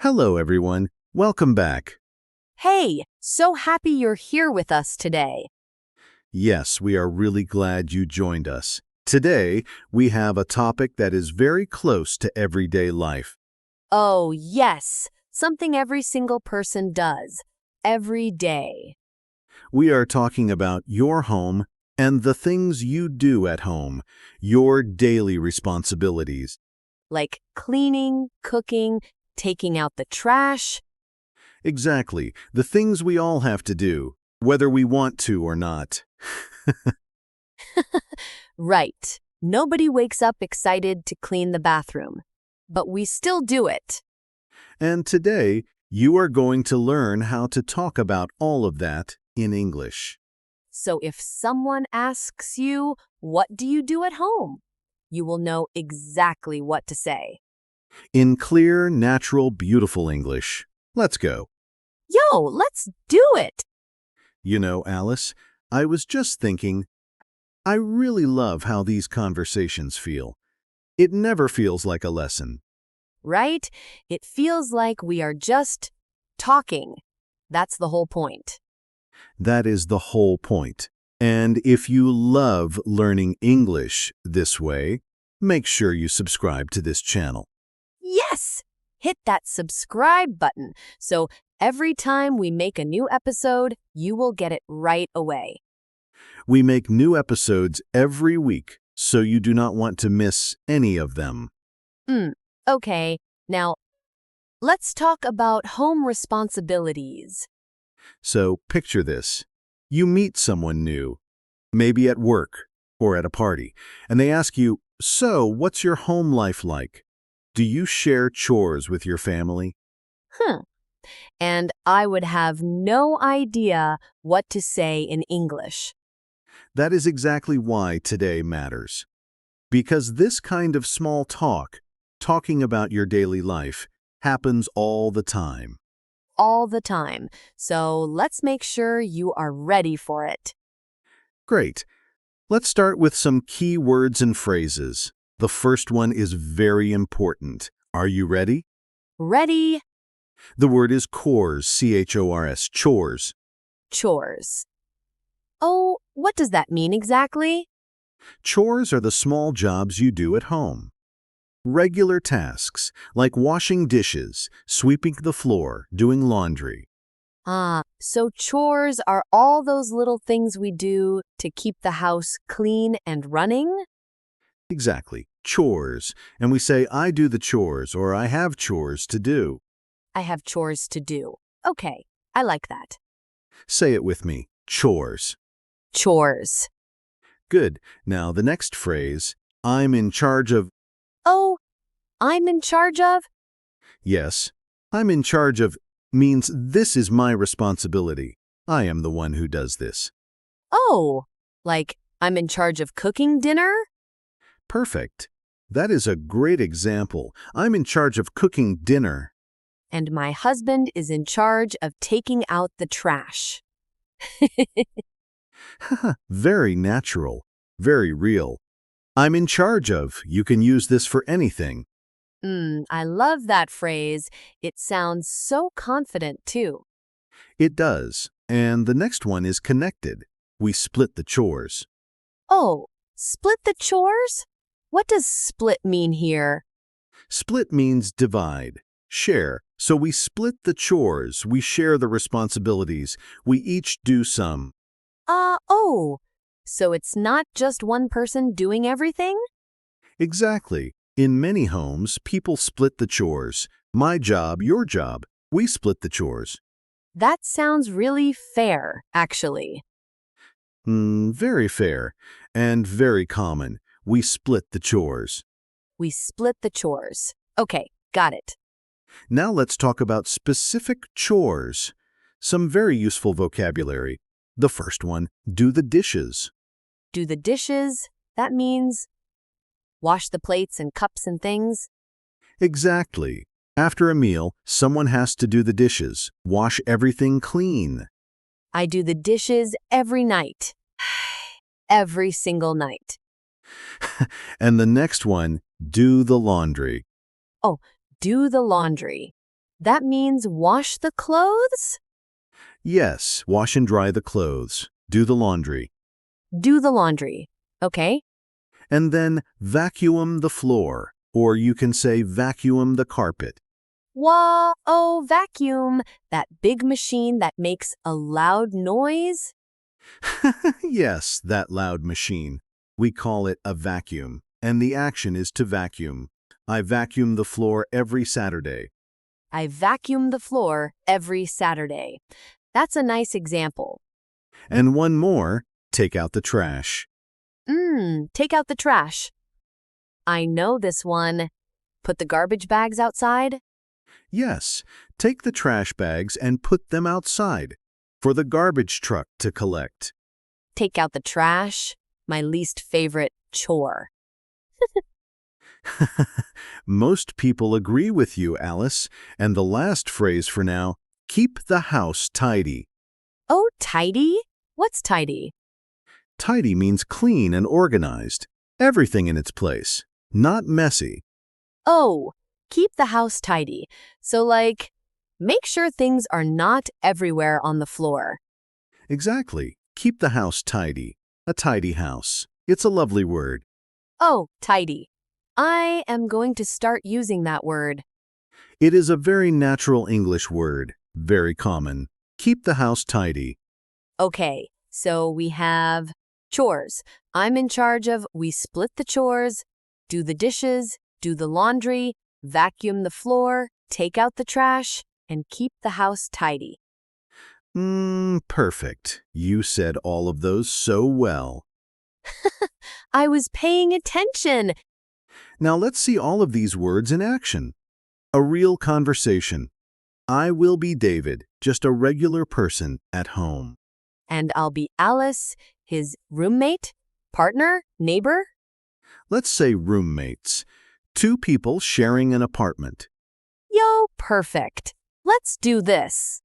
Hello, everyone. Welcome back. Hey, so happy you're here with us today. Yes, we are really glad you joined us. Today, we have a topic that is very close to everyday life. Oh, yes, something every single person does, every day. We are talking about your home and the things you do at home, your daily responsibilities. Like cleaning, cooking, taking out the trash. Exactly, the things we all have to do, whether we want to or not. Right. Nobody wakes up excited to clean the bathroom, but we still do it. And today, you are going to learn how to talk about all of that in English. So if someone asks you, what do you do at home? You will know exactly what to say. In clear, natural, beautiful English. Let's go. Yo, let's do it! You know, Alice, I was just thinking, I really love how these conversations feel. It never feels like a lesson. Right? It feels like we are just talking. That's the whole point. That is the whole point. And if you love learning English this way, make sure you subscribe to this channel. Yes! Hit that subscribe button so every time we make a new episode, you will get it right away. We make new episodes every week, so you do not want to miss any of them. Okay, now let's talk about home responsibilities. So picture this. You meet someone new, maybe at work or at a party, and they ask you, "So, what's your home life like? Do you share chores with your family?" Hmm. And I would have no idea what to say in English. That is exactly why today matters. Because this kind of small talk, talking about your daily life, happens all the time. All the time. So let's make sure you are ready for it. Great. Let's start with some key words and phrases. The first one is very important. Are you ready? Ready? The word is chores, C-H-O-R-S, chores. Chores. Oh, what does that mean exactly? Chores are the small jobs you do at home. Regular tasks, like washing dishes, sweeping the floor, doing laundry. So chores are all those little things we do to keep the house clean and running? Exactly, chores. And we say, I do the chores, or I have chores to do. I have chores to do. Okay, I like that. Say it with me, chores. Chores. Good. Now the next phrase, I'm in charge of. Oh, I'm in charge of? Yes, I'm in charge of means this is my responsibility. I am the one who does this. Oh, like I'm in charge of cooking dinner? Perfect. That is a great example. I'm in charge of cooking dinner. And my husband is in charge of taking out the trash. Very natural. Very real. I'm in charge of. You can use this for anything. I love that phrase. It sounds so confident, too. It does. And the next one is connected. We split the chores. Oh, split the chores? What does split mean here? Split means divide, share. So we split the chores. We share the responsibilities. We each do some. Oh, so it's not just one person doing everything? Exactly. In many homes, people split the chores. My job, your job. We split the chores. That sounds really fair, actually. Very fair and very common. We split the chores. We split the chores. Okay, got it. Now let's talk about specific chores. Some very useful vocabulary. The first one, do the dishes. Do the dishes? That means wash the plates and cups and things? Exactly. After a meal, someone has to do the dishes, wash everything clean. I do the dishes every night. Every single night. And the next one, do the laundry. Oh, do the laundry. That means wash the clothes? Yes, wash and dry the clothes. Do the laundry. Do the laundry. Okay. And then vacuum the floor. Or you can say vacuum the carpet. Whoa, vacuum. That big machine that makes a loud noise? Yes, that loud machine. We call it a vacuum, and the action is to vacuum. I vacuum the floor every Saturday. I vacuum the floor every Saturday. That's a nice example. And one more, take out the trash. Take out the trash. I know this one. Put the garbage bags outside? Yes, take the trash bags and put them outside for the garbage truck to collect. Take out the trash. My least favorite chore. Most people agree with you, Alice. And the last phrase for now, keep the house tidy. Oh, tidy? What's tidy? Tidy means clean and organized. Everything in its place, not messy. Oh, keep the house tidy. So like, make sure things are not everywhere on the floor. Exactly. Keep the house tidy. A tidy house. It's a lovely word. Oh, tidy. I am going to start using that word. It is a very natural English word. Very common. Keep the house tidy. Okay, so we have chores. I'm in charge of we split the chores, do the dishes, do the laundry, vacuum the floor, take out the trash, and keep the house tidy. Perfect. You said all of those so well. I was paying attention. Now let's see all of these words in action. A real conversation. I will be David, just a regular person at home. And I'll be Alice, his roommate, partner, neighbor. Let's say roommates. Two people sharing an apartment. Yo, perfect. Let's do this.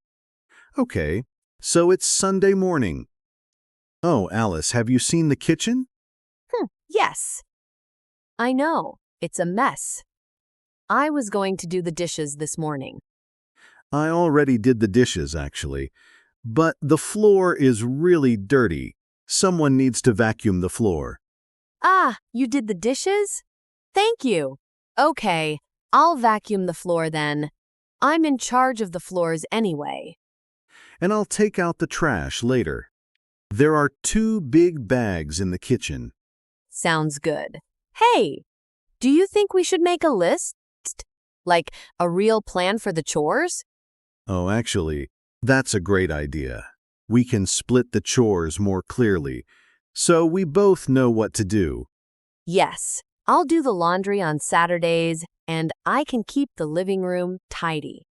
Okay, so it's Sunday morning. Oh, Alice, have you seen the kitchen? Yes. I know, it's a mess. I was going to do the dishes this morning. I already did the dishes, actually. But the floor is really dirty. Someone needs to vacuum the floor. Ah, you did the dishes? Thank you. Okay, I'll vacuum the floor then. I'm in charge of the floors anyway. And I'll take out the trash later. There are two big bags in the kitchen. Sounds good. Hey, do you think we should make a list? Like a real plan for the chores? Oh, actually, that's a great idea. We can split the chores more clearly, so we both know what to do. Yes, I'll do the laundry on Saturdays, and I can keep the living room tidy.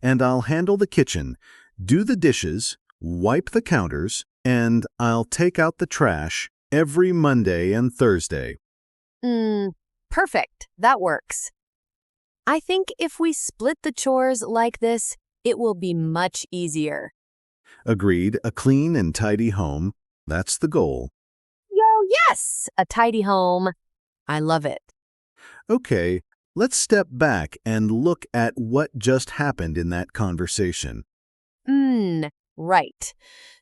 And I'll handle the kitchen, do the dishes, wipe the counters, and I'll take out the trash every Monday and Thursday. Perfect. That works. I think if we split the chores like this, it will be much easier. Agreed, a clean and tidy home. That's the goal. Yo, yes! A tidy home. I love it. Okay, let's step back and look at what just happened in that conversation. Right.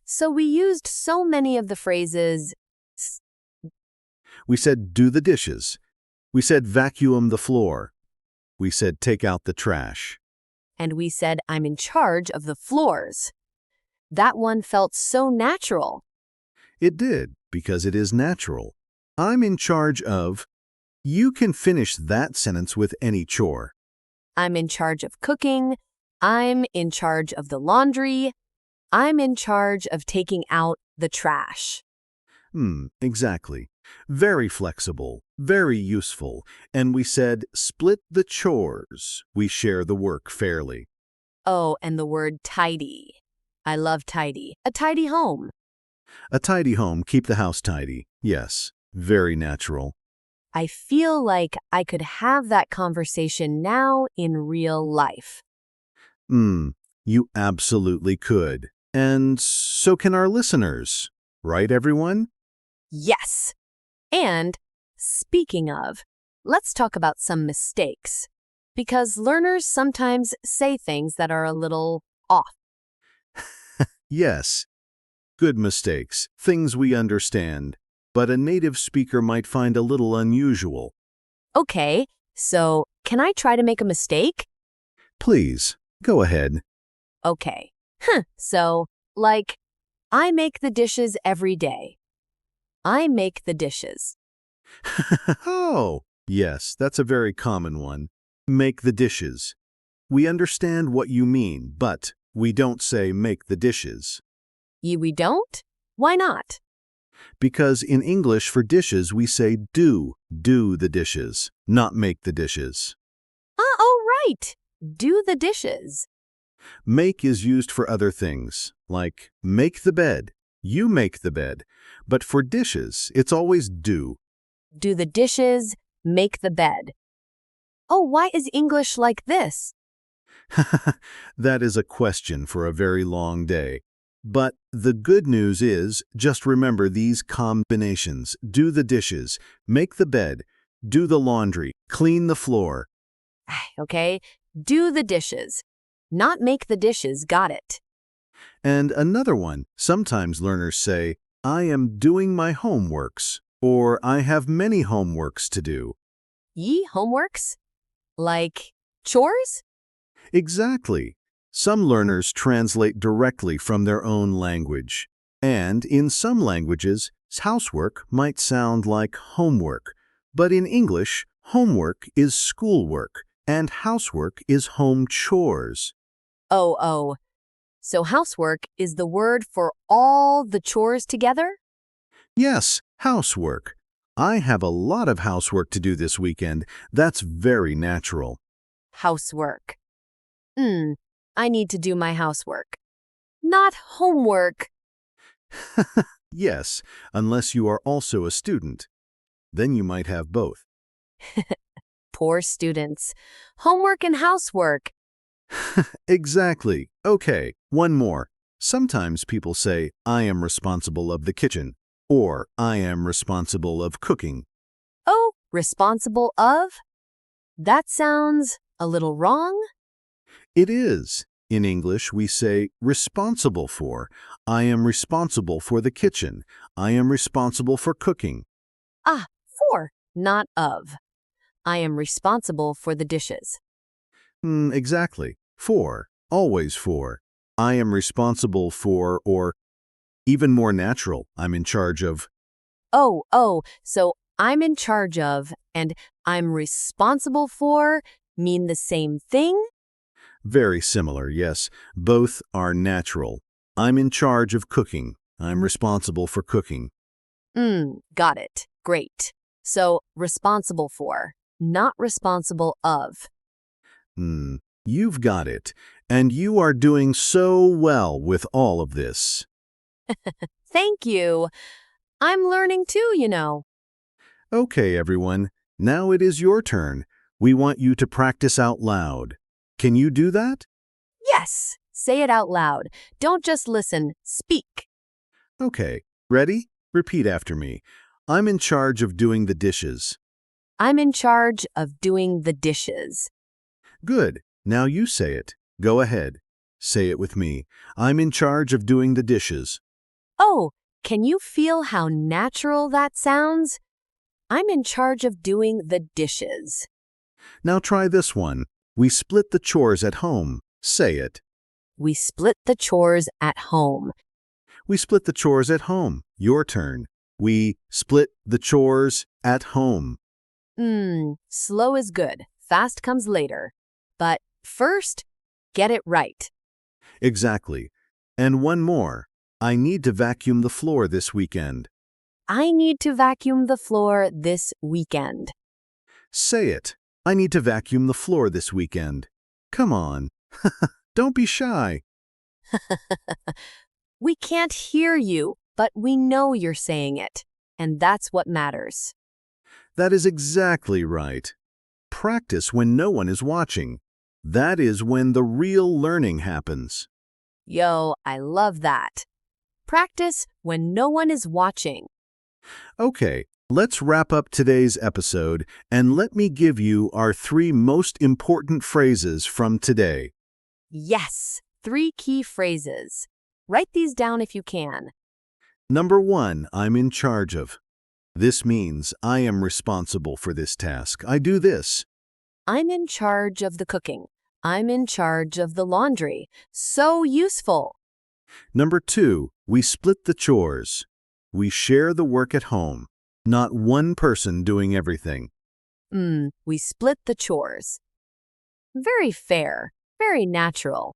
So we used so many of the phrases. We said do the dishes. We said vacuum the floor. We said take out the trash. And we said I'm in charge of the floors. That one felt so natural. It did, because it is natural. I'm in charge of. You can finish that sentence with any chore. I'm in charge of cooking. I'm in charge of the laundry. I'm in charge of taking out the trash. Exactly. Very flexible, very useful. And we said split the chores. We share the work fairly. Oh, and the word tidy. I love tidy. A tidy home. A tidy home, keep the house tidy. Yes, very natural. I feel like I could have that conversation now in real life. You absolutely could. And so can our listeners. Right, everyone? Yes. And speaking of, let's talk about some mistakes. because learners sometimes say things that are a little off. Yes, good mistakes, things we understand, but a native speaker might find a little unusual. Okay, so can I try to make a mistake? Please, go ahead. Okay. So, like, I make the dishes every day. I make the dishes. Oh, yes, that's a very common one. Make the dishes. We understand what you mean, but we don't say make the dishes. We don't? Why not? Because in English for dishes we say do the dishes, not make the dishes. Oh, right. Do the dishes. Make is used for other things, like make the bed, you make the bed. But for dishes, it's always do. Do the dishes, make the bed. Oh, why is English like this? That is a question for a very long day. But the good news is, just remember these combinations. Do the dishes, make the bed, do the laundry, clean the floor. Okay, do the dishes. Not make the dishes, got it. And another one, sometimes learners say, I am doing my homeworks, or I have many homeworks to do. Homeworks? Like chores? Exactly. Some learners translate directly from their own language. And in some languages, housework might sound like homework. But in English, homework is schoolwork, and housework is home chores. Oh. So housework is the word for all the chores together? Yes, housework. I have a lot of housework to do this weekend. That's very natural. Housework. I need to do my housework. Not homework. Yes, unless you are also a student. Then you might have both. Poor students. Homework and housework. Exactly. Okay, one more. Sometimes people say, I am responsible of the kitchen, or I am responsible of cooking. Oh, responsible of? That sounds a little wrong. It is. In English, we say responsible for. I am responsible for the kitchen. I am responsible for cooking. For, not of. I am responsible for the dishes. Exactly. For. Always for. I am responsible for, or even more natural, I'm in charge of. So I'm in charge of and I'm responsible for mean the same thing? Very similar, yes. Both are natural. I'm in charge of cooking. I'm responsible for cooking. Got it. Great. So responsible for, not responsible of. You've got it. And you are doing so well with all of this. Thank you. I'm learning too. Okay, everyone. Now it is your turn. We want you to practice out loud. Can you do that? Yes. Say it out loud. Don't just listen. Speak. Okay. Ready? Repeat after me. I'm in charge of doing the dishes. I'm in charge of doing the dishes. Good. Now you say it. Go ahead. Say it with me. I'm in charge of doing the dishes. Oh, can you feel how natural that sounds? I'm in charge of doing the dishes. Now try this one. We split the chores at home. Say it. We split the chores at home. We split the chores at home. Your turn. We split the chores at home. Slow is good. Fast comes later. But first, get it right. Exactly. And one more. I need to vacuum the floor this weekend. I need to vacuum the floor this weekend. Say it. I need to vacuum the floor this weekend. Come on. Don't be shy. We can't hear you, but we know you're saying it. And that's what matters. That is exactly right. Practice when no one is watching. That is when the real learning happens. Yo, I love that. Practice when no one is watching. Okay, Let's wrap up today's episode and let me give you our 3 most important phrases from today. Yes, 3 key phrases. Write these down if you can. Number 1, I'm in charge of. This means I am responsible for this task. I do this. I'm in charge of the cooking. I'm in charge of the laundry. So useful. Number 2, we split the chores. We share the work at home. Not one person doing everything. We split the chores. Very fair. Very natural.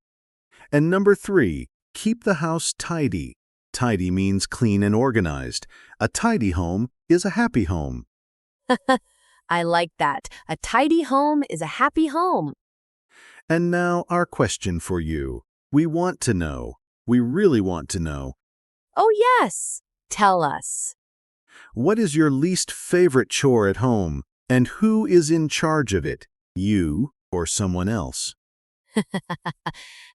And number 3, keep the house tidy. Tidy means clean and organized. A tidy home is a happy home. I like that. A tidy home is a happy home. And now our question for you. We want to know. We really want to know. Oh, yes. Tell us. What is your least favorite chore at home? And who is in charge of it? You or someone else?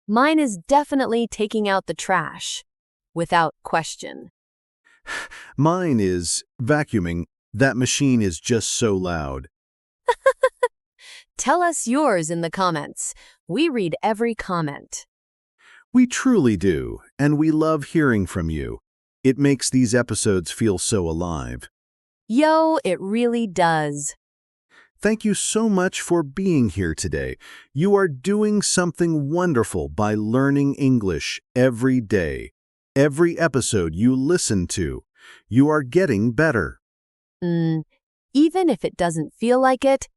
Mine is definitely taking out the trash. Without question. Mine is vacuuming. That machine is just so loud. Tell us yours in the comments. We read every comment. We truly do, and we love hearing from you. It makes these episodes feel so alive. Yo, it really does. Thank you so much for being here today. You are doing something wonderful by learning English every day. Every episode you listen to, you are getting better. Even if it doesn't feel like it,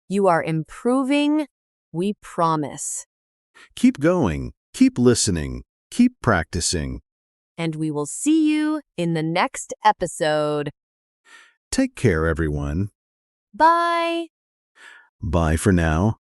you are improving, we promise. Keep going, keep listening, keep practicing. And we will see you in the next episode. Take care, everyone. Bye. Bye for now.